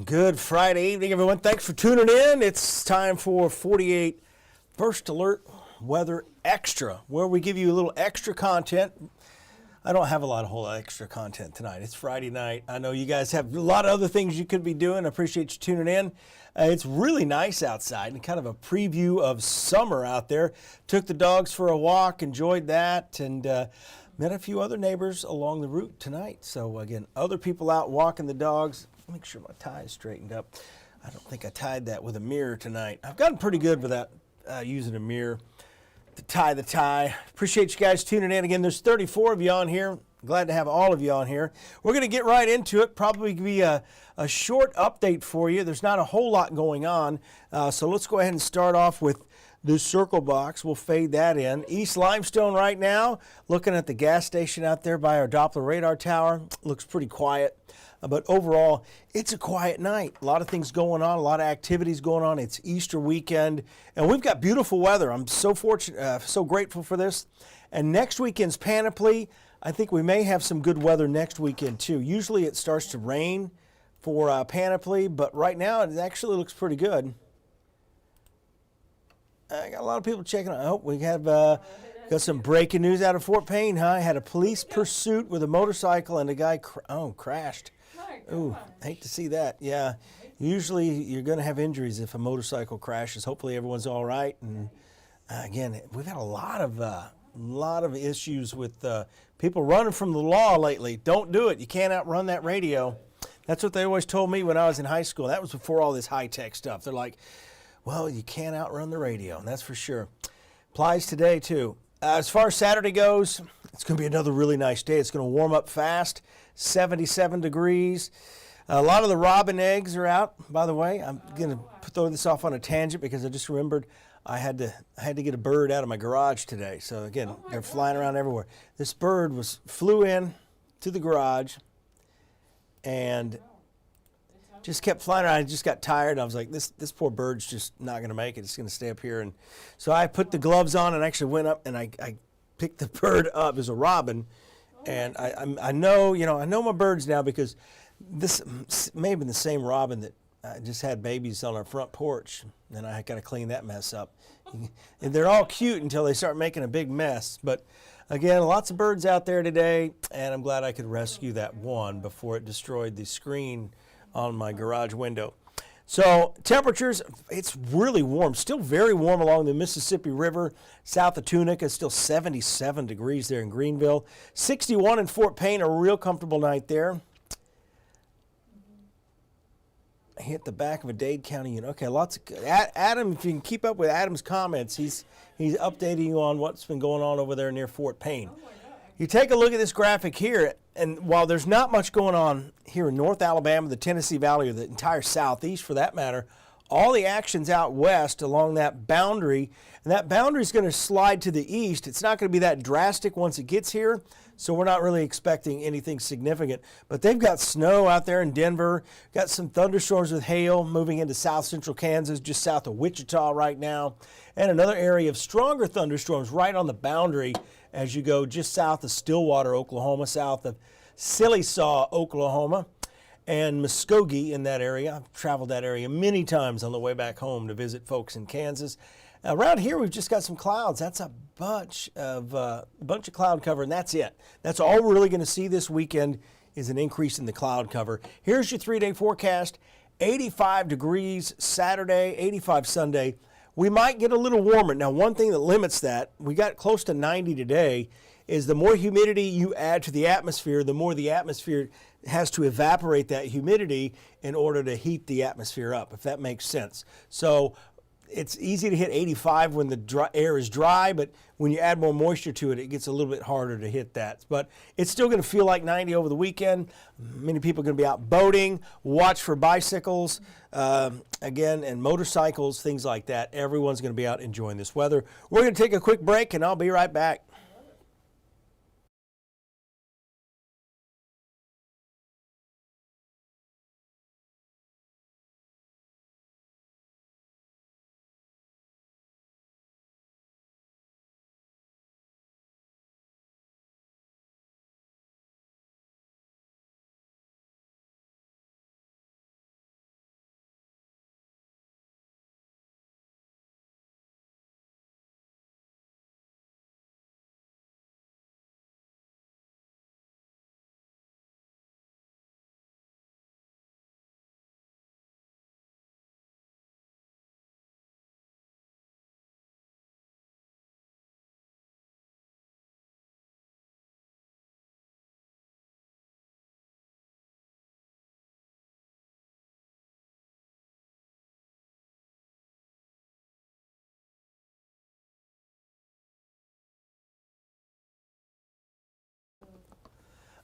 Good Friday evening, everyone. Thanks for tuning in. It's time for 48 First Alert Weather Extra, where we give you a little extra content. I don't have a whole lot of extra content tonight. It's Friday night. I know you guys have a lot of other things you could be doing. I appreciate you tuning in. It's really nice outside and kind of a preview of summer out there. Took the dogs for a walk, enjoyed that, and met a few other neighbors along the route tonight. So again, other people out walking the dogs. Make sure my tie is straightened up. I don't think I tied that with a mirror tonight. I've gotten pretty good with that, using a mirror to tie the tie. Appreciate you guys tuning in. Again, there's 34 of you on here. Glad to have all of you on here. We're going to get right into it. Probably be a short update for you. There's not a whole lot going on. So let's go ahead and start off with this circle box. We'll fade that in. East Limestone right now. Looking at the gas station out there by our Doppler radar tower. Looks pretty quiet. But overall, it's a quiet night. A lot of things going on, a lot of activities going on. It's Easter weekend, and we've got beautiful weather. I'm so fortunate, so grateful for this. And next weekend's Panoply. I think we may have some good weather next weekend too. Usually it starts to rain for Panoply, but right now it actually looks pretty good. I got a lot of people checking out. I hope we have got some breaking news out of Fort Payne. I had a police pursuit with a motorcycle and a guy crashed. Ooh, hate to see that. Yeah, usually you're going to have injuries if a motorcycle crashes. Hopefully everyone's all right. And again, we've had a lot of issues with people running from the law lately. Don't do it. You can't outrun that radio. That's what they always told me when I was in high school. That was before all this high-tech stuff. They're like, well, you can't outrun the radio, and that's for sure. Applies today, too. As far as Saturday goes, it's going to be another really nice day. It's going to warm up fast, 77 degrees. A lot of the robin eggs are out, by the way. I'm going to throw this off on a tangent because I just remembered I had to get a bird out of my garage today. So again, they're flying around everywhere. This bird flew in to the garage and just kept flying around. I just got tired. I was like, this poor bird's just not going to make it. It's going to stay up here. And so I put the gloves on and actually went up and I picked the bird up as a robin. And I know my birds now because this may have been the same robin that just had babies on our front porch. And I got to clean that mess up. And they're all cute until they start making a big mess. But again, lots of birds out there today. And I'm glad I could rescue that one before it destroyed the screen on my garage window. So temperatures, it's really warm, still very warm along the Mississippi River. South of Tunica, still 77 degrees there in Greenville. 61 in Fort Payne, a real comfortable night there. I hit the back of a Dade County unit. Okay, lots of Adam, if you can keep up with Adam's comments, he's updating you on what's been going on over there near Fort Payne. You take a look at this graphic here, and while there's not much going on here in North Alabama, the Tennessee Valley, or the entire Southeast for that matter, all the action's out west along that boundary, and that boundary is going to slide to the east. It's not going to be that drastic once it gets here, so we're not really expecting anything significant. But they've got snow out there in Denver, got some thunderstorms with hail moving into south central Kansas, just south of Wichita right now, and another area of stronger thunderstorms right on the boundary as you go just south of Stillwater, Oklahoma, south of Sillisaw, Oklahoma, and Muskogee in that area. I've traveled that area many times on the way back home to visit folks in Kansas. Around here, we've just got some clouds. That's a bunch of cloud cover, and that's it. That's all we're really going to see this weekend is an increase in the cloud cover. Here's your 3-day forecast. 85 degrees Saturday, 85 Sunday. We might get a little warmer. Now, one thing that limits that, we got close to 90 today, is the more humidity you add to the atmosphere, the more the atmosphere has to evaporate that humidity in order to heat the atmosphere up, if that makes sense. So it's easy to hit 85 when the air is dry, but when you add more moisture to it, it gets a little bit harder to hit that. But it's still going to feel like 90 over the weekend. Many people are going to be out boating. Watch for bicycles, again, and motorcycles, things like that. Everyone's going to be out enjoying this weather. We're going to take a quick break, and I'll be right back.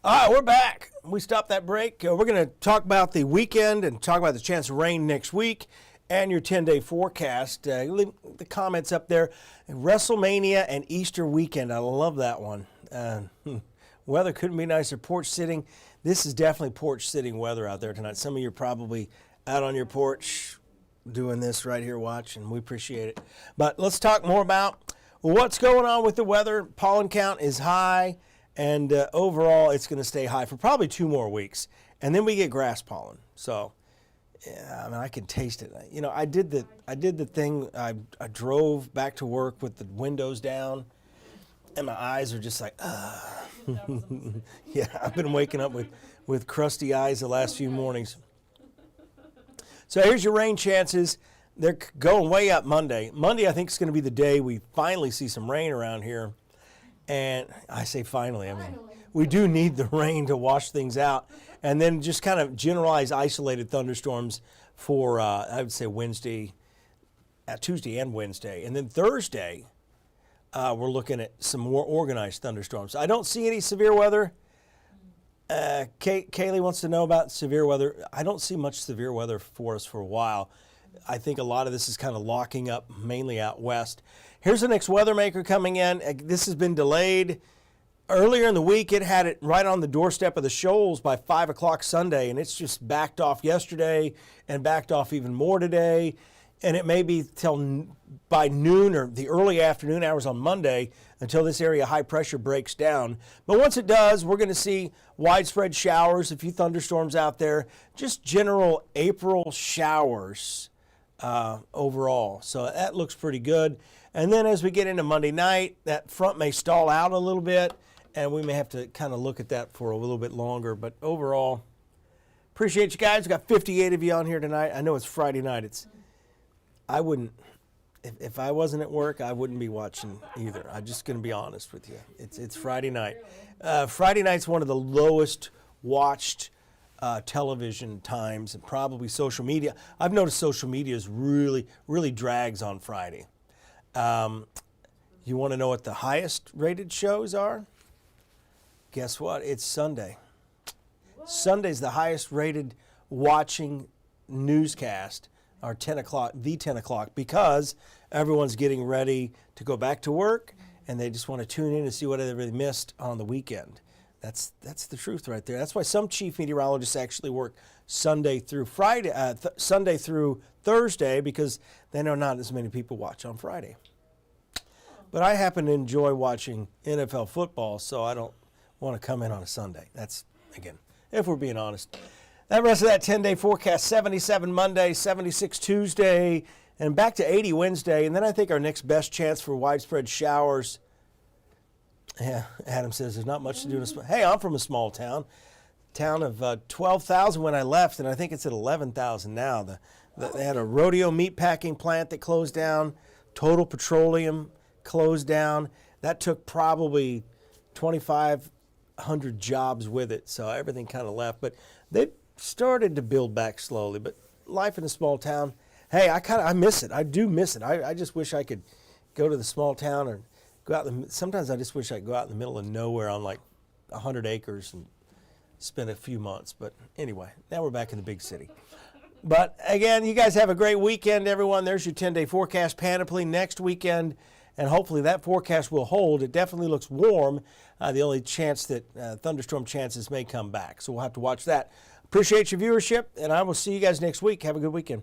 All right, we're back. We stopped that break. We're going to talk about the weekend and talk about the chance of rain next week and your 10-day forecast. Leave the comments up there. WrestleMania and Easter weekend. I love that one. Weather couldn't be nicer. Porch sitting. This is definitely porch sitting weather out there tonight. Some of you are probably out on your porch doing this right here watching. We appreciate it. But let's talk more about what's going on with the weather. Pollen count is high. And overall, it's going to stay high for probably 2 more weeks. And then we get grass pollen. So, yeah, I mean, I can taste it. You know, I did the thing. I drove back to work with the windows down, and my eyes are just like, yeah, I've been waking up with crusty eyes the last few mornings. So here's your rain chances. They're going way up Monday. Monday, I think, is going to be the day we finally see some rain around here. And I say finally, I mean, we do need the rain to wash things out. And then just kind of generalized isolated thunderstorms for, I would say, Tuesday and Wednesday. And then Thursday, we're looking at some more organized thunderstorms. I don't see any severe weather. Kaylee wants to know about severe weather. I don't see much severe weather for us for a while. I think a lot of this is kind of locking up mainly out west. Here's the next weather maker coming in. This has been delayed. Earlier in the week, it had it right on the doorstep of the Shoals by 5 o'clock Sunday, and it's just backed off yesterday and backed off even more today. And it may be till by noon or the early afternoon hours on Monday until this area high pressure breaks down. But once it does, we're going to see widespread showers, a few thunderstorms out there, just general April showers overall. So that looks pretty good. And then as we get into Monday night, that front may stall out a little bit, and we may have to kind of look at that for a little bit longer. But overall, appreciate you guys. We've got 58 of you on here tonight. I know it's Friday night. I wouldn't, if I wasn't at work, I wouldn't be watching either. I'm just going to be honest with you. It's Friday night. Friday night's one of the lowest watched television times, and probably social media. I've noticed social media is really drags on Friday. You want to know what the highest rated shows are? Guess what? It's Sunday. Sunday's the highest rated watching newscast, or 10 o'clock, the 10 o'clock, because everyone's getting ready to go back to work, and they just want to tune in and see what they really missed on the weekend. That's the truth right there. That's why some chief meteorologists actually work Sunday through Friday, Sunday through Thursday, because they know not as many people watch on Friday. But I happen to enjoy watching NFL football, so I don't want to come in on a Sunday. That's, again, if we're being honest. That rest of that 10-day forecast, 77 Monday, 76 Tuesday, and back to 80 Wednesday. And then I think our next best chance for widespread showers. Yeah, Adam says there's not much to do in a small. Hey, I'm from a small town of 12,000 when I left, and I think it's at 11,000 now. They had a rodeo meat packing plant that closed down. Total Petroleum closed down. That took probably 2,500 jobs with it, so everything kind of left. But they started to build back slowly. But life in a small town, hey, I miss it. I do miss it. I just wish I could go to the small town or go out. Sometimes I just wish I could go out in the middle of nowhere on like 100 acres and spend a few months. But anyway, now we're back in the big city. But again, you guys have a great weekend, everyone. There's your 10-day forecast panoply next weekend, and hopefully that forecast will hold. It definitely looks warm. The only chance that thunderstorm chances may come back. So we'll have to watch that. Appreciate your viewership, and I will see you guys next week. Have a good weekend.